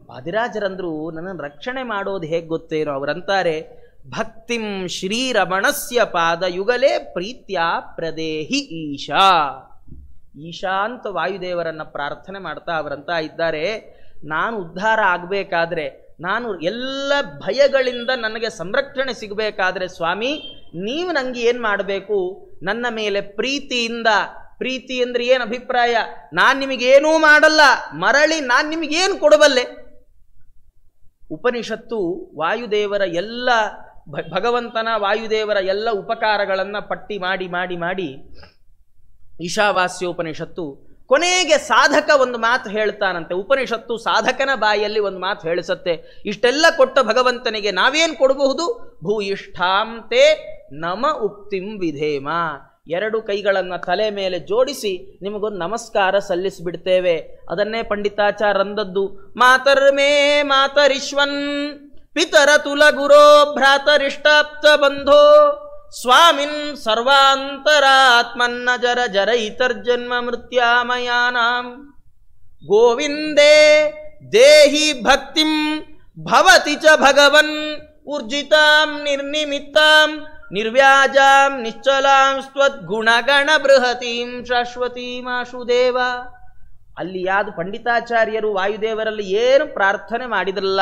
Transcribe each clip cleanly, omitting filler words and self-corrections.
ವಾದಿರಾಜರಂದ್ರು ನನ್ನನ್ನು ರಕ್ಷಣೆ ಮಾಡೋದು ಹೇಗೆ ಗೊತ್ತೇನೋ. ಅವರಂತಾರೆ, ಭಕ್ತಿಂ ಶ್ರೀರಮಣಸ್ಯ ಪಾದಯುಗಲೇ ಪ್ರೀತ್ಯ ಪ್ರದೇಹಿ ಈಶಾ. ಈಶಾ ಅಂತ ವಾಯುದೇವರನ್ನ ಪ್ರಾರ್ಥನೆ ಮಾಡ್ತಾ ಅವರಂತ ಇದ್ದಾರೆ, ನಾನು ಉದ್ಧಾರ ಆಗಬೇಕಾದ್ರೆ, ನಾನು ಎಲ್ಲ ಭಯಗಳಿಂದ ನನಗೆ ಸಂರಕ್ಷಣೆ ಸಿಗಬೇಕಾದ್ರೆ ಸ್ವಾಮಿ ನೀವು ನನಗೆ ಏನು ಮಾಡಬೇಕು, ನನ್ನ ಮೇಲೆ ಪ್ರೀತಿಯಿಂದ, ಪ್ರೀತಿ ಅಂದ್ರೆ ಏನು ಅಭಿಪ್ರಾಯ, ನಾನು ನಿಮಗೇನೂ ಮಾಡಲ್ಲ, ಮರಳಿ ನಾನು ನಿಮಗೇನು ಕೊಡಬಲ್ಲೆ. ಉಪನಿಷತ್ತು ವಾಯುದೇವರ ಎಲ್ಲ ಭಗವಂತನ ವಾಯುದೇವರ ಎಲ್ಲ ಉಪಕಾರಗಳನ್ನು ಪಟ್ಟಿ ಮಾಡಿ ಮಾಡಿ ಮಾಡಿ ಈಶಾವಾಸ್ಯೋಪನಿಷತ್ತು ಕೊನೆಗೆ ಸಾಧಕ ಒಂದು ಮಾತು ಹೇಳ್ತಾನಂತೆ. ಉಪನಿಷತ್ತು ಸಾಧಕನ ಬಾಯಲ್ಲಿ ಒಂದು ಮಾತು ಹೇಳಿಸತ್ತೆ, ಇಷ್ಟೆಲ್ಲ ಕೊಟ್ಟ ಭಗವಂತನಿಗೆ ನಾವೇನು ಕೊಡಬಹುದು? ಭೂಯಿಷ್ಠಾಂತೆ ನಮ ಉಕ್ತಿಂ ವಿಧೇಮ. ಎರಡು ಕೈಗಳನ್ನು ತಲೆ ಮೇಲೆ ಜೋಡಿಸಿ ನಿಮಗೊಂದು ನಮಸ್ಕಾರ ಸಲ್ಲಿಸಿಬಿಡ್ತೇವೆ. ಅದನ್ನೇ ಪಂಡಿತಾಚಾರ್ಯರಂದದ್ದು, ಮಾತರ್ಮೇ ಮಾತರಿಶ್ವನ್ ಪಿತರ ತುಲ ಗುರೋ ಭ್ರಾತರಿಷ್ಟಾಪ್ತ ಬಂಧೋ ಸ್ವಾಮಿನ್ ಸರ್ವಾಂತರಾತ್ಮನ್ನ ಜರ ಜರೈತರ್ಜನ್ಮ ಮೃತ್ಯಾಮಯಾನಾಂ ಗೋವಿಂದೇ ದೇಹಿ ಭಕ್ತಿಂ ಭವತಿ ಚ ಭಗವನ್ ಊರ್ಜಿತಾಂ ನಿರ್ನಿಮಿತ್ತಾಂ ನಿರ್ವ್ಯಾಜಾಂ ನಿಶ್ಚಲಾಂ ಸ್ವದ್ಗುಣಗಣ ಬೃಹತೀಂ ಶಾಶ್ವತೀಮಾಶುದೇವ. ಅಲ್ಲಿ ಯಾವುದು ಪಂಡಿತಾಚಾರ್ಯರು ವಾಯುದೇವರಲ್ಲಿ ಏನು ಪ್ರಾರ್ಥನೆ ಮಾಡಿದ್ರಲ್ಲ,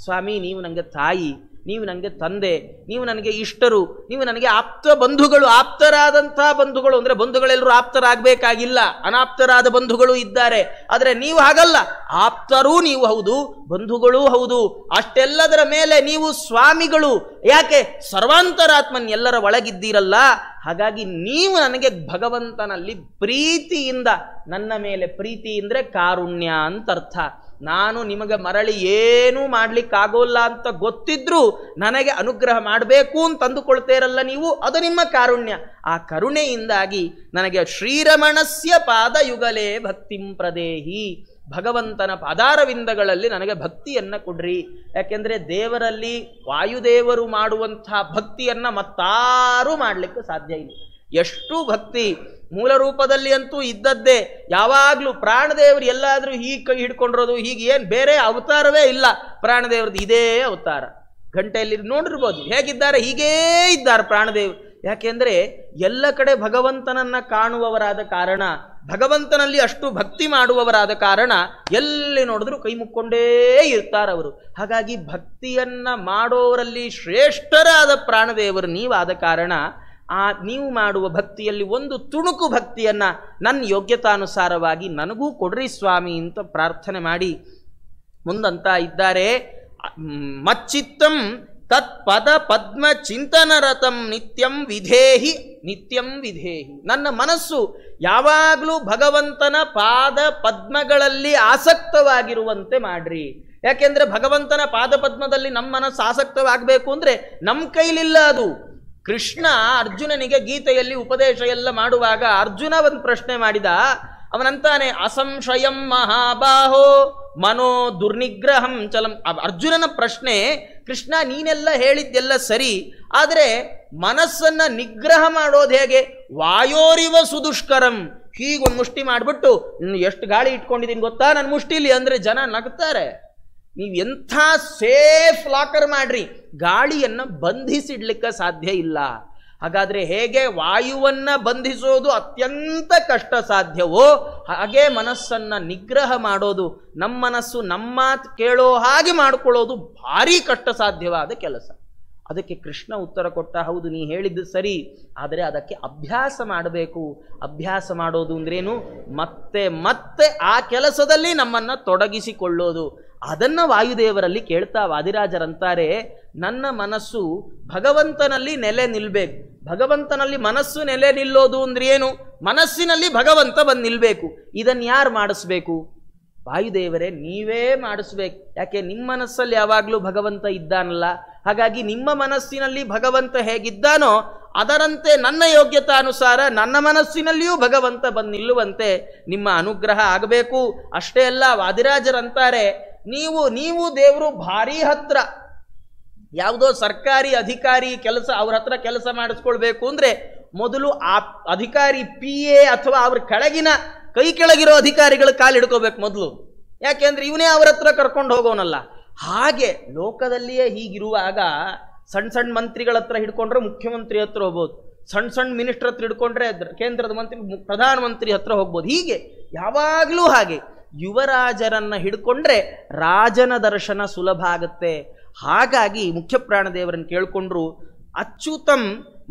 ಸ್ವಾಮಿ ನೀವು ನನಗೆ ತಾಯಿ, ನೀವು ನನಗೆ ತಂದೆ, ನೀವು ನನಗೆ ಇಷ್ಟರು, ನೀವು ನನಗೆ ಆಪ್ತ ಬಂಧುಗಳು. ಆಪ್ತರಾದಂಥ ಬಂಧುಗಳು ಅಂದರೆ ಬಂಧುಗಳೆಲ್ಲರೂ ಆಪ್ತರಾಗಬೇಕಾಗಿಲ್ಲ, ಅನಾಪ್ತರಾದ ಬಂಧುಗಳು ಇದ್ದಾರೆ. ಆದರೆ ನೀವು ಹಾಗಲ್ಲ, ಆಪ್ತರೂ ನೀವು ಹೌದು, ಬಂಧುಗಳೂ ಹೌದು. ಅಷ್ಟೆಲ್ಲದರ ಮೇಲೆ ನೀವು ಸ್ವಾಮಿಗಳು. ಯಾಕೆ? ಸರ್ವಾಂತರಾತ್ಮನ್ ಎಲ್ಲರ ಒಳಗಿದ್ದೀರಲ್ಲ. ಹಾಗಾಗಿ ನೀವು ನನಗೆ ಭಗವಂತನಲ್ಲಿ ಪ್ರೀತಿಯಿಂದ, ನನ್ನ ಮೇಲೆ ಪ್ರೀತಿ ಅಂದರೆ ಕಾರುಣ್ಯ ಅಂತ ಅರ್ಥ. ನಾನು ನಿಮಗೆ ಮರಳಿ ಏನೂ ಮಾಡ್ಲಿಕ್ಕಾಗೋಲ್ಲ ಅಂತ ಗೊತ್ತಿದ್ರೂ ನನಗೆ ಅನುಗ್ರಹ ಮಾಡಬೇಕು ಅಂತ ಅಂದುಕೊಳ್ತೇರಲ್ಲ ನೀವು, ಅದು ನಿಮ್ಮ ಕಾರುಣ್ಯ. ಆ ಕರುಣೆಯಿಂದಾಗಿ ನನಗೆ ಶ್ರೀರಮಣಸ್ಯ ಪಾದಯುಗಲೇ ಭಕ್ತಿಂ ಪ್ರದೇಹಿ, ಭಗವಂತನ ಪಾದಾರವಿಂದಗಳಲ್ಲಿ ನನಗೆ ಭಕ್ತಿಯನ್ನು ಕೊಡ್ರಿ. ಯಾಕೆಂದರೆ ದೇವರಲ್ಲಿ ವಾಯುದೇವರು ಮಾಡುವಂಥ ಭಕ್ತಿಯನ್ನು ಮತ್ತಾರೂ ಮಾಡಲಿಕ್ಕೆ ಸಾಧ್ಯ ಇಲ್ಲ. ಎಷ್ಟು ಭಕ್ತಿ ಮೂಲ ರೂಪದಲ್ಲಿ ಅಂತೂ ಇದ್ದದ್ದೇ. ಯಾವಾಗಲೂ ಪ್ರಾಣದೇವರು ಎಲ್ಲಾದರೂ ಹೀಗೆ ಕೈ ಹಿಡ್ಕೊಂಡಿರೋದು, ಹೀಗೆ ಏನು ಬೇರೆ ಅವತಾರವೇ ಇಲ್ಲ. ಪ್ರಾಣದೇವ್ರದ್ದು ಇದೇ ಅವತಾರ. ಗಂಟೆಯಲ್ಲಿ ನೋಡಿರ್ಬೋದು ಹೇಗಿದ್ದಾರೆ, ಹೀಗೇ ಇದ್ದಾರೆ ಪ್ರಾಣದೇವರು. ಯಾಕೆಂದರೆ ಎಲ್ಲ ಕಡೆ ಭಗವಂತನನ್ನು ಕಾಣುವವರಾದ ಕಾರಣ, ಭಗವಂತನಲ್ಲಿ ಅಷ್ಟು ಭಕ್ತಿ ಮಾಡುವವರಾದ ಕಾರಣ ಎಲ್ಲಿ ನೋಡಿದ್ರು ಕೈ ಮುಕ್ಕೊಂಡೇ ಇರ್ತಾರವರು. ಹಾಗಾಗಿ ಭಕ್ತಿಯನ್ನು ಮಾಡೋರಲ್ಲಿ ಶ್ರೇಷ್ಠರಾದ ಪ್ರಾಣದೇವರು ನೀವಾದ ಕಾರಣ ನೀವು ಮಾಡುವ ಭಕ್ತಿಯಲ್ಲಿ ಒಂದು ತುಣುಕು ಭಕ್ತಿಯನ್ನು ನನ್ನ ಯೋಗ್ಯತಾನುಸಾರವಾಗಿ ನನಗೂ ಕೊಡ್ರಿ ಸ್ವಾಮಿ ಅಂತ ಪ್ರಾರ್ಥನೆ ಮಾಡಿ ಮುಂದಂತ ಇದ್ದಾರೆ. ಮಚ್ಚಿತ್ತಂ ತತ್ಪದ ಪದ್ಮ ಚಿಂತನರತಂ ನಿತ್ಯಂ ವಿಧೇಹಿ, ನಿತ್ಯಂ ವಿಧೇಹಿ. ನನ್ನ ಮನಸ್ಸು ಯಾವಾಗಲೂ ಭಗವಂತನ ಪಾದ ಪದ್ಮಗಳಲ್ಲಿ ಆಸಕ್ತವಾಗಿರುವಂತೆ ಮಾಡ್ರಿ. ಯಾಕೆಂದರೆ ಭಗವಂತನ ಪಾದ ಪದ್ಮದಲ್ಲಿ ನಮ್ಮ ಮನಸ್ಸು ಆಸಕ್ತವಾಗಬೇಕು ಅಂದರೆ ನಮ್ಮ ಕೈಲಿಲ್ಲ ಅದು. ಕೃಷ್ಣ ಅರ್ಜುನನಿಗೆ ಗೀತೆಯಲ್ಲಿ ಉಪದೇಶ ಎಲ್ಲ ಮಾಡುವಾಗ ಅರ್ಜುನ ಒಂದು ಪ್ರಶ್ನೆ ಮಾಡಿದ. ಅವನಂತಾನೆ, ಅಸಂಶಯಂ ಮಹಾಬಾಹೋ ಮನೋ ದುರ್ನಿಗ್ರಹಂ ಚಲಂ. ಅರ್ಜುನನ ಪ್ರಶ್ನೆ, ಕೃಷ್ಣ ನೀನೆಲ್ಲ ಹೇಳಿದ್ದೆಲ್ಲ ಸರಿ, ಆದರೆ ಮನಸ್ಸನ್ನ ನಿಗ್ರಹ ಮಾಡೋದು ಹೇಗೆ? ವಾಯೋರಿವ ಸುದುಷ್ಕರಂ. ಹೀಗೊಂದು ಮುಷ್ಟಿ ಮಾಡಿಬಿಟ್ಟು ಎಷ್ಟು ಗಾಳಿ ಇಟ್ಕೊಂಡಿದ್ದೀನಿ ಗೊತ್ತಾ ನನ್ನ ಮುಷ್ಟಿಲಿ ಅಂದರೆ ಜನ ನಗ್ತಾರೆ. ನೀವು ಎಂಥ ಸೇಫ್ ಲಾಕರ್ ಮಾಡ್ರಿ, ಗಾಳಿಯನ್ನು ಬಂಧಿಸಿಡ್ಲಿಕ್ಕೆ ಸಾಧ್ಯ ಇಲ್ಲ. ಹಾಗಾದರೆ ಹೇಗೆ ವಾಯುವನ್ನು ಬಂಧಿಸೋದು ಅತ್ಯಂತ ಕಷ್ಟ ಸಾಧ್ಯವೋ, ಹಾಗೆ ಮನಸ್ಸನ್ನು ನಿಗ್ರಹ ಮಾಡೋದು, ನಮ್ಮ ಮನಸ್ಸು ನಮ್ಮ ಮಾತು ಕೇಳೋ ಹಾಗೆ ಮಾಡಿಕೊಳ್ಳೋದು ಭಾರಿ ಕಷ್ಟ ಸಾಧ್ಯವಾದ ಕೆಲಸ. ಅದಕ್ಕೆ ಕೃಷ್ಣ ಉತ್ತರ ಕೊಟ್ಟ, ಹೌದು ನೀ ಹೇಳಿದ್ದು ಸರಿ, ಆದರೆ ಅದಕ್ಕೆ ಅಭ್ಯಾಸ ಮಾಡಬೇಕು. ಅಭ್ಯಾಸ ಮಾಡೋದು ಅಂದ್ರೇನು? ಮತ್ತೆ ಮತ್ತೆ ಆ ಕೆಲಸದಲ್ಲಿ ನಮ್ಮನ್ನು ತೊಡಗಿಸಿಕೊಳ್ಳೋದು. ಅದನ್ನು ವಾಯುದೇವರಲ್ಲಿ ಕೇಳ್ತಾ ವಾದಿರಾಜರಂತಾರೆ, ನನ್ನ ಮನಸ್ಸು ಭಗವಂತನಲ್ಲಿ ನೆಲೆ ನಿಲ್ಲಬೇಕು. ಭಗವಂತನಲ್ಲಿ ಮನಸ್ಸು ನೆಲೆ ನಿಲ್ಲೋದು ಅಂದ್ರೆ ಏನು? ಮನಸ್ಸಿನಲ್ಲಿ ಭಗವಂತ ಬಂದು ನಿಲ್ಲಬೇಕು. ಇದನ್ನು ಯಾರು ಮಾಡಿಸ್ಬೇಕು? ವಾಯುದೇವರೇ ನೀವೇ ಮಾಡಿಸ್ಬೇಕು. ಯಾಕೆ? ನಿಮ್ಮ ಮನಸ್ಸಲ್ಲಿ ಯಾವಾಗಲೂ ಭಗವಂತ ಇದ್ದಾನಲ್ಲ. ಹಾಗಾಗಿ ನಿಮ್ಮ ಮನಸ್ಸಿನಲ್ಲಿ ಭಗವಂತ ಹೇಗಿದ್ದಾನೋ ಅದರಂತೆ ನನ್ನ ಯೋಗ್ಯತಾನುಸಾರ ನನ್ನ ಮನಸ್ಸಿನಲ್ಲಿಯೂ ಭಗವಂತ ಬಂದು ನಿಲ್ಲುವಂತೆ ನಿಮ್ಮ ಅನುಗ್ರಹ ಆಗಬೇಕು. ಅಷ್ಟೇ ಅಲ್ಲ, ವಾದಿರಾಜರಂತಾರೆ, ನೀವು ದೇವರು ಭಾರಿ ಹತ್ರ. ಯಾವುದೋ ಸರ್ಕಾರಿ ಅಧಿಕಾರಿ ಕೆಲಸ, ಅವ್ರ ಹತ್ರ ಕೆಲಸ ಮಾಡಿಸ್ಕೊಳ್ಬೇಕು ಅಂದರೆ ಮೊದಲು ಆ ಅಧಿಕಾರಿ PA ಅಥವಾ ಅವ್ರ ಕೆಳಗಿನ ಕೈ ಕೆಳಗಿರೋ ಅಧಿಕಾರಿಗಳ ಕಾಲು ಹಿಡ್ಕೋಬೇಕು ಮೊದಲು. ಯಾಕೆಂದ್ರೆ ಇವನೇ ಅವರ ಹತ್ರ ಕರ್ಕೊಂಡು ಹೋಗೋನಲ್ಲ. ಹಾಗೆ ಲೋಕದಲ್ಲಿಯೇ ಹೀಗಿರುವಾಗ ಸಣ್ಣ ಸಣ್ಣ ಮಂತ್ರಿಗಳ ಹತ್ರ ಹಿಡ್ಕೊಂಡ್ರೆ ಮುಖ್ಯಮಂತ್ರಿ ಹತ್ರ ಹೋಗ್ಬೋದು, ಸಣ್ಣ ಸಣ್ಣ ಮಿನಿಸ್ಟರ್ ಹತ್ರ ಹಿಡ್ಕೊಂಡ್ರೆ ಕೇಂದ್ರದ ಮಂತ್ರಿ ಪ್ರಧಾನಮಂತ್ರಿ ಹತ್ರ ಹೋಗ್ಬೋದು. ಹೀಗೆ ಯಾವಾಗಲೂ ಹಾಗೆ ಯುವರಾಜರನ್ನ ಹಿಡ್ಕೊಂಡ್ರೆ ರಾಜನ ದರ್ಶನ ಸುಲಭ ಆಗತ್ತೆ. ಹಾಗಾಗಿ ಮುಖ್ಯ ಪ್ರಾಣದೇವರನ್ನು ಕೇಳ್ಕೊಂಡ್ರು, ಅಚ್ಯುತಂ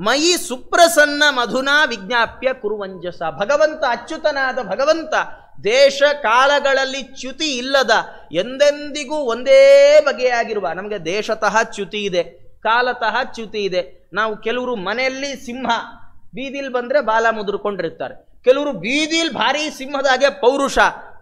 ಮಯಿ ಸುಪ್ರಸನ್ನ ಮಧುನಾ ವಿಜ್ಞಾಪ್ಯ ಕುರುವಂಜಸ. ಭಗವಂತ ಅಚ್ಯುತನಾದ ಭಗವಂತ ದೇಶ ಕಾಲಗಳಲ್ಲಿ ಚ್ಯುತಿ ಇಲ್ಲದ ಎಂದೆಂದಿಗೂ ಒಂದೇ ಬಗೆಯಾಗಿರುವ, ನಮಗೆ ದೇಶತಃ ಚ್ಯುತಿ ಇದೆ, ಕಾಲತಃ ಚ್ಯುತಿ ಇದೆ. ನಾವು ಕೆಲವರು ಮನೆಯಲ್ಲಿ ಸಿಂಹ, ಬೀದಿಲ್ ಬಂದ್ರೆ ಬಾಲ ಮುದುರ್ಕೊಂಡಿರ್ತಾರೆ. ಕೆಲವರು ಬೀದಿಲ್ ಭಾರಿ ಸಿಂಹದಾಗೆ ಪೌರುಷ,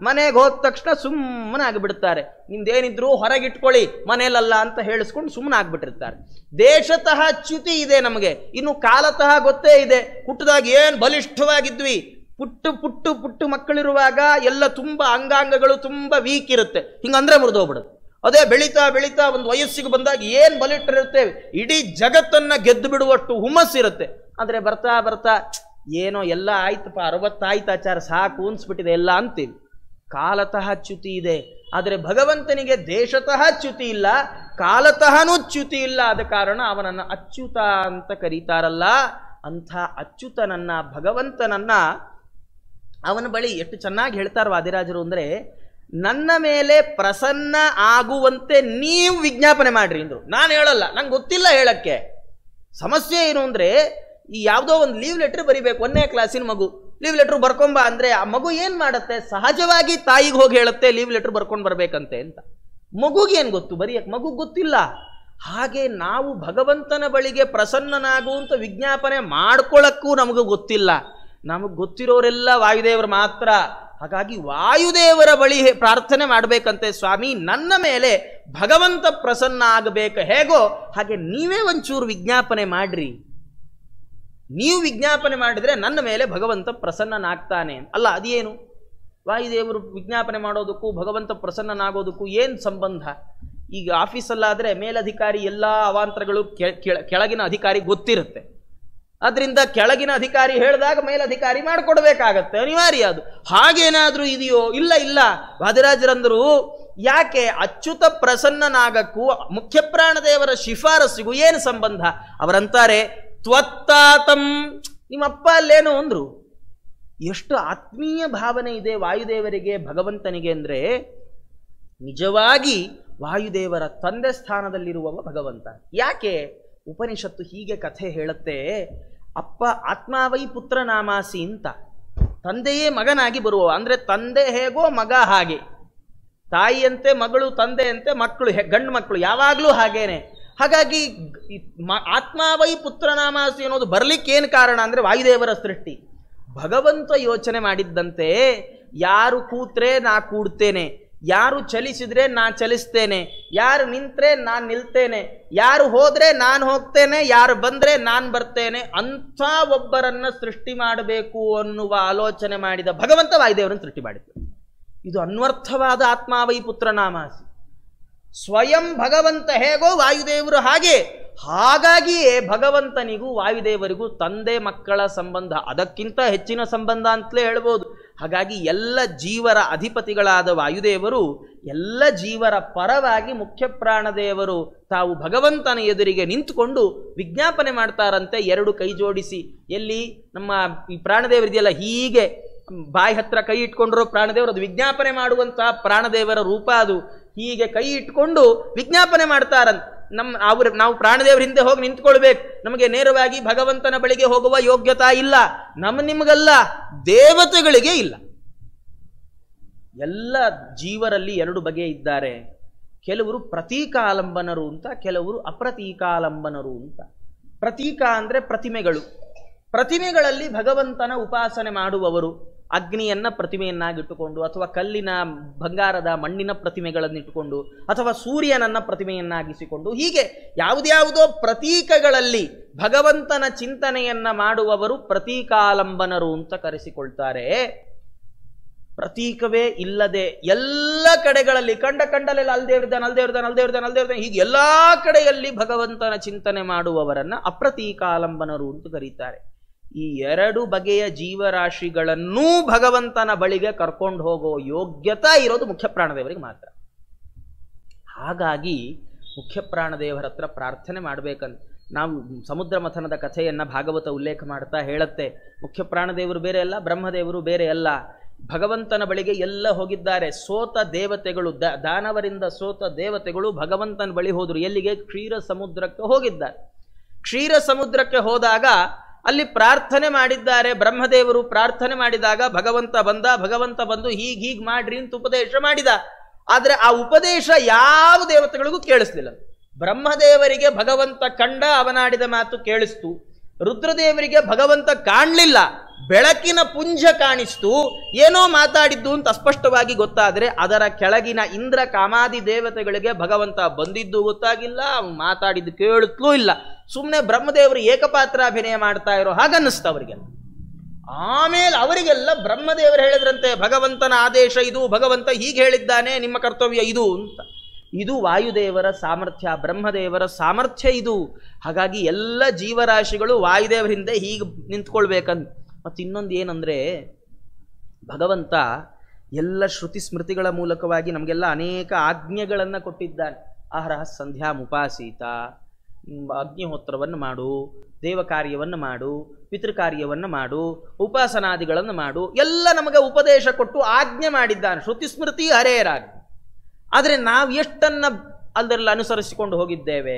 ಮನೆಗೆ ಹೋದ ತಕ್ಷಣ ಸುಮ್ಮನೆ ಆಗಿಬಿಡ್ತಾರೆ. ನಿಮ್ದೇನಿದ್ರು ಹೊರಗಿಟ್ಕೊಳ್ಳಿ ಮನೇಲಲ್ಲ ಅಂತ ಹೇಳಿಸ್ಕೊಂಡು ಸುಮ್ಮನೆ ಆಗ್ಬಿಟ್ಟಿರ್ತಾರೆ. ದೇಶತಃ ಚ್ಯುತಿ ಇದೆ ನಮಗೆ, ಇನ್ನು ಕಾಲತಃ ಗೊತ್ತೇ ಇದೆ. ಹುಟ್ಟದಾಗ ಏನ್ ಬಲಿಷ್ಠವಾಗಿದ್ವಿ, ಪುಟ್ಟು ಮಕ್ಕಳಿರುವಾಗ ಎಲ್ಲ ತುಂಬಾ ಅಂಗಾಂಗಗಳು ತುಂಬಾ ವೀಕ್ ಇರುತ್ತೆ, ಹಿಂಗಂದ್ರೆ ಮುರಿದೋಗ್ಬಿಡುತ್ತೆ. ಅದೇ ಬೆಳೀತಾ ಬೆಳೀತಾ ಒಂದು ವಯಸ್ಸಿಗೆ ಬಂದಾಗ ಏನ್ ಬಲಿಷ್ಠರಿರ್ತೇವೆ, ಇಡೀ ಜಗತ್ತನ್ನ ಗೆದ್ದು ಬಿಡುವಷ್ಟು ಹುಮ್ಮಸ್ಸಿರುತ್ತೆ. ಆದ್ರೆ ಬರ್ತಾ ಬರ್ತಾ ಏನೋ ಎಲ್ಲ ಆಯ್ತಪ್ಪ, 60 ಆಯ್ತಾಚಾರ ಸಾಕು ಅನ್ಸ್ಬಿಟ್ಟಿದೆ ಎಲ್ಲ ಅಂತೀವಿ. ಕಾಲತಃ ಚ್ಯುತಿ ಇದೆ. ಆದರೆ ಭಗವಂತನಿಗೆ ದೇಶತಃ ಚ್ಯುತಿ ಇಲ್ಲ, ಕಾಲತಃನೂ ಚ್ಯುತಿ ಇಲ್ಲ. ಆದ ಕಾರಣ ಅವನನ್ನ ಅಚ್ಯುತ ಅಂತ ಕರೀತಾರಲ್ಲ. ಅಂಥ ಅಚ್ಯುತನನ್ನ, ಭಗವಂತನನ್ನ ಅವನ ಬಳಿ ಎಷ್ಟು ಚೆನ್ನಾಗಿ ಹೇಳ್ತಾರ ವಾದಿರಾಜರು ಅಂದ್ರೆ, ನನ್ನ ಮೇಲೆ ಪ್ರಸನ್ನ ಆಗುವಂತೆ ನೀವು ವಿಜ್ಞಾಪನೆ ಮಾಡ್ರಿ ಅಂದ್ರು. ನಾನು ಹೇಳಲ್ಲ, ನಂಗೆ ಗೊತ್ತಿಲ್ಲ ಹೇಳಕ್ಕೆ. ಸಮಸ್ಯೆ ಏನು ಅಂದ್ರೆ, ಈ ಯಾವುದೋ ಒಂದು ಲೀವ್ ಲೆಟರ್ ಬರಿಬೇಕು, 1ನೇ ಕ್ಲಾಸಿನ ಮಗು ಲೀವ್ ಲೆಟರ್ ಬರ್ಕೊಂಬ ಅಂದ್ರೆ ಆ ಮಗು ಏನ್ ಮಾಡತ್ತೆ, ಸಹಜವಾಗಿ ತಾಯಿಗೆ ಹೋಗಿ ಹೇಳುತ್ತೆ ಲೀವ್ ಲೆಟರ್ ಬರ್ಕೊಂಡು ಬರ್ಬೇಕಂತೆ ಅಂತ. ಮಗುಗೆ ಏನ್ ಗೊತ್ತು ಬರೆಯಕ್ಕೆ, ಮಗು ಗೊತ್ತಿಲ್ಲ. ಹಾಗೆ ನಾವು ಭಗವಂತನ ಬಳಿಗೆ ಪ್ರಸನ್ನನಾಗುವಂತ ವಿಜ್ಞಾಪನೆ ಮಾಡ್ಕೊಳ್ಳಕ್ಕೂ ನಮಗೂ ಗೊತ್ತಿಲ್ಲ. ನಮಗೆ ಗೊತ್ತಿರೋರೆಲ್ಲ ವಾಯುದೇವರು ಮಾತ್ರ. ಹಾಗಾಗಿ ವಾಯುದೇವರ ಬಳಿ ಪ್ರಾರ್ಥನೆ ಮಾಡಬೇಕಂತೆ, ಸ್ವಾಮಿ ನನ್ನ ಮೇಲೆ ಭಗವಂತ ಪ್ರಸನ್ನ ಆಗಬೇಕು, ಹೇಗೋ ಹಾಗೆ ನೀವೇ ಒಂಚೂರು ವಿಜ್ಞಾಪನೆ ಮಾಡ್ರಿ. ನೀವು ವಿಜ್ಞಾಪನೆ ಮಾಡಿದ್ರೆ ನನ್ನ ಮೇಲೆ ಭಗವಂತ ಪ್ರಸನ್ನನಾಗ್ತಾನೆ ಅಲ್ಲ. ಅದೇನು ವಾಯುದೇವರು ವಿಜ್ಞಾಪನೆ ಮಾಡೋದಕ್ಕೂ ಭಗವಂತ ಪ್ರಸನ್ನನಾಗೋದಕ್ಕೂ ಏನು ಸಂಬಂಧ? ಈಗ ಆಫೀಸಲ್ಲಾದರೆ ಮೇಲಧಿಕಾರಿ ಎಲ್ಲ ಅವಾಂತರಗಳು ಕೆಳಗಿನ ಅಧಿಕಾರಿ ಗೊತ್ತಿರುತ್ತೆ. ಅದರಿಂದ ಕೆಳಗಿನ ಅಧಿಕಾರಿ ಹೇಳಿದಾಗ ಮೇಲಧಿಕಾರಿ ಮಾಡಿಕೊಡ್ಬೇಕಾಗತ್ತೆ, ಅನಿವಾರ್ಯ ಅದು. ಹಾಗೇನಾದ್ರೂ ಇದೆಯೋ? ಇಲ್ಲ ಇಲ್ಲ. ವಾದಿರಾಜರಂದರು ಯಾಕೆ ಅಚ್ಯುತ ಪ್ರಸನ್ನನಾಗಕ್ಕೂ ಮುಖ್ಯ ಪ್ರಾಣದೇವರ ಶಿಫಾರಸ್ಸಿಗೂ ಏನು ಸಂಬಂಧ? ಅವರಂತಾರೆ ತ್ವತ್ತಾತಂ, ನಿಮ್ಮಪ್ಪ ಅಲ್ಲೇನು ಅಂದ್ರು. ಎಷ್ಟು ಆತ್ಮೀಯ ಭಾವನೆ ಇದೆ ವಾಯುದೇವರಿಗೆ ಭಗವಂತನಿಗೆ ಅಂದ್ರೆ, ನಿಜವಾಗಿ ವಾಯುದೇವರ ತಂದೆ ಸ್ಥಾನದಲ್ಲಿರುವವ ಭಗವಂತ. ಯಾಕೆ? ಉಪನಿಷತ್ತು ಹೀಗೆ ಕಥೆ ಹೇಳುತ್ತೆ, ಅಪ್ಪ ಆತ್ಮಾವೈ ಪುತ್ರ ನಾಮಾಸಿ ಅಂತ. ತಂದೆಯೇ ಮಗನಾಗಿ ಬರುವ, ಅಂದ್ರೆ ತಂದೆ ಹೇಗೋ ಮಗ ಹಾಗೆ. ತಾಯಿಯಂತೆ ಮಗಳು, ತಂದೆಯಂತೆ ಮಕ್ಕಳು, ಗಂಡು ಮಕ್ಕಳು ಯಾವಾಗಲೂ ಹಾಗೇನೆ. ಹಾಗಾಗಿ ಆತ್ಮಾವೈ ಪುತ್ರನಾಮಾಸಿ ಅನ್ನೋದು ಬರ್ಲಿಕ್ಕೇನು ಕಾರಣ ಅಂದ್ರೆ ವಾಯುದೇವರ ಸೃಷ್ಟಿ. ಭಗವಂತ ಯೋಚನೆ ಮಾಡಿದ್ದಂತೆ, ಯಾರು ಕೂತ್ರೆ ನಾ ಕೂಡ್ತೇನೆ, ಯಾರು ಚಲಿಸಿದ್ರೆ ನಾ ಚಲಿಸ್ತೇನೆ, ಯಾರು ನಿಂತ್ರೆ ನಾನು ನಿಲ್ತೇನೆ, ಯಾರು ಹೋದ್ರೆ ನಾನು ಹೋಗ್ತೇನೆ, ಯಾರು ಬಂದ್ರೆ ನಾನು ಬರ್ತೇನೆ ಅಂಥ ಒಬ್ಬರನ್ನ ಸೃಷ್ಟಿ ಮಾಡಬೇಕು ಅನ್ನುವ ಆಲೋಚನೆ ಮಾಡಿದ ಭಗವಂತ ವಾಯುದೇವರನ್ನು ಸೃಷ್ಟಿ ಮಾಡಿದ್ದು. ಇದು ಅನ್ವರ್ಥವಾದ ಆತ್ಮಾವೈ ಪುತ್ರನಾಮಾಸಿ. ಸ್ವಯಂ ಭಗವಂತ ಹೇಗೋ ವಾಯುದೇವರು ಹಾಗೆ. ಹಾಗಾಗಿಯೇ ಭಗವಂತನಿಗೂ ವಾಯುದೇವರಿಗೂ ತಂದೆ ಮಕ್ಕಳ ಸಂಬಂಧ, ಅದಕ್ಕಿಂತ ಹೆಚ್ಚಿನ ಸಂಬಂಧ ಅಂತಲೇ ಹೇಳ್ಬೋದು. ಹಾಗಾಗಿ ಎಲ್ಲ ಜೀವರ ಅಧಿಪತಿಗಳಾದ ವಾಯುದೇವರು ಎಲ್ಲ ಜೀವರ ಪರವಾಗಿ ಮುಖ್ಯ ಪ್ರಾಣದೇವರು ತಾವು ಭಗವಂತನ ಎದುರಿಗೆ ನಿಂತುಕೊಂಡು ವಿಜ್ಞಾಪನೆ ಮಾಡ್ತಾರಂತೆ, 2 ಕೈ ಜೋಡಿಸಿ. ಎಲ್ಲಿ ನಮ್ಮ ಈ ಪ್ರಾಣದೇವರಿದೆಯಲ್ಲ, ಹೀಗೆ ಬಾಯಿ ಹತ್ರ ಕೈ ಇಟ್ಕೊಂಡ್ರು ಪ್ರಾಣದೇವರು, ಅದು ವಿಜ್ಞಾಪನೆ ಮಾಡುವಂತಹ ಪ್ರಾಣದೇವರ ರೂಪ ಅದು. ಹೀಗೆ ಕೈ ಇಟ್ಕೊಂಡು ವಿಜ್ಞಾಪನೆ ಮಾಡ್ತಾರಂತ. ನಾವು ಪ್ರಾಣದೇವರ ಹಿಂದೆ ಹೋಗಿ ನಿಂತ್ಕೊಳ್ಬೇಕು. ನಮಗೆ ನೇರವಾಗಿ ಭಗವಂತನ ಬಳಿಗೆ ಹೋಗುವ ಯೋಗ್ಯತಾ ಇಲ್ಲ, ನಿಮಗಲ್ಲ, ದೇವತೆಗಳಿಗೆ ಇಲ್ಲ. ಎಲ್ಲ ಜೀವರಲ್ಲಿ 2 ಬಗೆ ಇದ್ದಾರೆ. ಕೆಲವರು ಪ್ರತೀಕಾಲಂಬನರು ಅಂತ, ಕೆಲವರು ಅಪ್ರತೀಕಾಲಂಬನರು ಅಂತ. ಪ್ರತೀಕ ಅಂದ್ರೆ ಪ್ರತಿಮೆಗಳು. ಪ್ರತಿಮೆಗಳಲ್ಲಿ ಭಗವಂತನ ಉಪಾಸನೆ ಮಾಡುವವರು ಅಗ್ನಿಯನ್ನ ಪ್ರತಿಮೆಯನ್ನಾಗಿಟ್ಟುಕೊಂಡು, ಅಥವಾ ಕಲ್ಲಿನ, ಬಂಗಾರದ, ಮಣ್ಣಿನ ಪ್ರತಿಮೆಗಳನ್ನಿಟ್ಟುಕೊಂಡು, ಅಥವಾ ಸೂರ್ಯನನ್ನ ಪ್ರತಿಮೆಯನ್ನಾಗಿಸಿಕೊಂಡು, ಹೀಗೆ ಯಾವುದ್ಯಾವುದೋ ಪ್ರತೀಕಗಳಲ್ಲಿ ಭಗವಂತನ ಚಿಂತನೆಯನ್ನ ಮಾಡುವವರು ಪ್ರತೀಕಾಲಂಬನರು ಅಂತ ಕರೆಸಿಕೊಳ್ತಾರೆ. ಪ್ರತೀಕವೇ ಇಲ್ಲದೆ ಎಲ್ಲ ಕಡೆಗಳಲ್ಲಿ ಕಂಡಲ್ಲೆಲ್ಲ ಅಲ್ದೇವ್ರದಾನ ಹೀಗೆ ಎಲ್ಲಾ ಕಡೆಯಲ್ಲಿ ಭಗವಂತನ ಚಿಂತನೆ ಮಾಡುವವರನ್ನ ಅಪ್ರತೀಕಾಲಂಬನರು ಅಂತ ಕರೀತಾರೆ. ಈ ಎರಡು ಬಗೆಯ ಜೀವರಾಶಿಗಳನ್ನೂ ಭಗವಂತನ ಬಳಿಗೆ ಕರ್ಕೊಂಡು ಹೋಗೋ ಯೋಗ್ಯತೆ ಇರೋದು ಮುಖ್ಯ ಪ್ರಾಣದೇವರಿಗೆ ಮಾತ್ರ. ಹಾಗಾಗಿ ಮುಖ್ಯ ಪ್ರಾಣದೇವರ ಹತ್ರ ಪ್ರಾರ್ಥನೆ ಮಾಡಬೇಕಂತ ನಾವು ಸಮುದ್ರ ಮಥನದ ಕಥೆಯನ್ನ ಭಾಗವತ ಉಲ್ಲೇಖ ಮಾಡ್ತಾ ಹೇಳುತ್ತೆ. ಮುಖ್ಯ ಪ್ರಾಣದೇವರು ಬೇರೆ ಅಲ್ಲ, ಬ್ರಹ್ಮದೇವರು ಬೇರೆ ಅಲ್ಲ. ಭಗವಂತನ ಬಳಿಗೆ ಎಲ್ಲ ಹೋಗಿದ್ದಾರೆ. ಸೋತ ದೇವತೆಗಳು, ದಾನವರಿಂದ ಸೋತ ದೇವತೆಗಳು ಭಗವಂತನ ಬಳಿ ಹೋದ್ರು. ಎಲ್ಲಿಗೆ? ಕ್ಷೀರ ಸಮುದ್ರಕ್ಕೆ ಹೋಗಿದ್ದಾರೆ. ಕ್ಷೀರ ಸಮುದ್ರಕ್ಕೆ ಹೋದಾಗ ಅಲ್ಲಿ ಪ್ರಾರ್ಥನೆ ಮಾಡಿದ್ದಾರೆ. ಬ್ರಹ್ಮದೇವರು ಪ್ರಾರ್ಥನೆ ಮಾಡಿದಾಗ ಭಗವಂತ ಬಂದು ಹೀಗ್ ಮಾಡ್ರಿ ಅಂತ ಉಪದೇಶ ಮಾಡಿದ. ಆದ್ರೆ ಆ ಉಪದೇಶ ಯಾವ ದೇವತೆಗಳಿಗೂ ಕೇಳಿಸ್ಲಿಲ್ಲ. ಬ್ರಹ್ಮದೇವರಿಗೆ ಭಗವಂತ ಕಂಡ, ಅವನಾಡಿದ ಮಾತು ಕೇಳಿಸ್ತು. ರುದ್ರದೇವರಿಗೆ ಭಗವಂತ ಕಾಣಲಿಲ್ಲ, ಬೆಳಕಿನ ಪುಂಜ ಕಾಣಿಸ್ತು. ಏನೋ ಮಾತಾಡಿದ್ದು ಅಂತ ಅಸ್ಪಷ್ಟವಾಗಿ ಗೊತ್ತಾದ್ರೆ ಅದರ ಕೆಳಗಿನ ಇಂದ್ರ ಕಾಮಾದಿ ದೇವತೆಗಳಿಗೆ ಭಗವಂತ ಬಂದಿದ್ದು ಗೊತ್ತಾಗಿಲ್ಲ, ಮಾತಾಡಿದ್ದು ಕೇಳಿಸ್ಲೂ ಇಲ್ಲ. ಸುಮ್ಮನೆ ಬ್ರಹ್ಮದೇವರು ಏಕಪಾತ್ರಾಭಿನಯ ಮಾಡ್ತಾ ಇರೋ ಹಾಗನ್ನಿಸ್ತ ಅವರಿಗೆ. ಆಮೇಲೆ ಅವರಿಗೆಲ್ಲ ಬ್ರಹ್ಮದೇವರು ಹೇಳಿದ್ರಂತೆ, ಭಗವಂತನ ಆದೇಶ ಇದು, ಭಗವಂತ ಹೀಗೆ ಹೇಳಿದ್ದಾನೆ, ನಿಮ್ಮ ಕರ್ತವ್ಯ ಇದು ಅಂತ. ಇದು ವಾಯುದೇವರ ಸಾಮರ್ಥ್ಯ, ಬ್ರಹ್ಮದೇವರ ಸಾಮರ್ಥ್ಯ ಇದು. ಹಾಗಾಗಿ ಎಲ್ಲ ಜೀವರಾಶಿಗಳು ವಾಯುದೇವರ ಹಿಂದೆ ಹೀಗೆ ನಿಂತ್ಕೊಳ್ಬೇಕಂತ. ಮತ್ತು ಇನ್ನೊಂದು ಏನಂದರೆ, ಭಗವಂತ ಎಲ್ಲ ಶ್ರುತಿ ಸ್ಮೃತಿಗಳ ಮೂಲಕವಾಗಿ ನಮಗೆಲ್ಲ ಅನೇಕ ಆಜ್ಞೆಗಳನ್ನು ಕೊಟ್ಟಿದ್ದಾನೆ. ಆಹಾರ ಸಂಧ್ಯಾ ಮುಪಾಸೀತ, ಅಗ್ನಿಹೋತ್ರವನ್ನು ಮಾಡು, ದೇವ ಕಾರ್ಯವನ್ನು ಮಾಡು, ಪಿತೃಕಾರ್ಯವನ್ನು ಮಾಡು, ಉಪಾಸನಾದಿಗಳನ್ನು ಮಾಡು, ಎಲ್ಲ ನಮಗೆ ಉಪದೇಶ ಕೊಟ್ಟು ಆಜ್ಞೆ ಮಾಡಿದ್ದಾನೆ. ಶ್ರುತಿ ಸ್ಮೃತಿ ಹರೇರಾಗಿ. ಆದರೆ ನಾವು ಎಷ್ಟನ್ನ ಅದರಲ್ಲಿ ಅನುಸರಿಸಿಕೊಂಡು ಹೋಗಿದ್ದೇವೆ?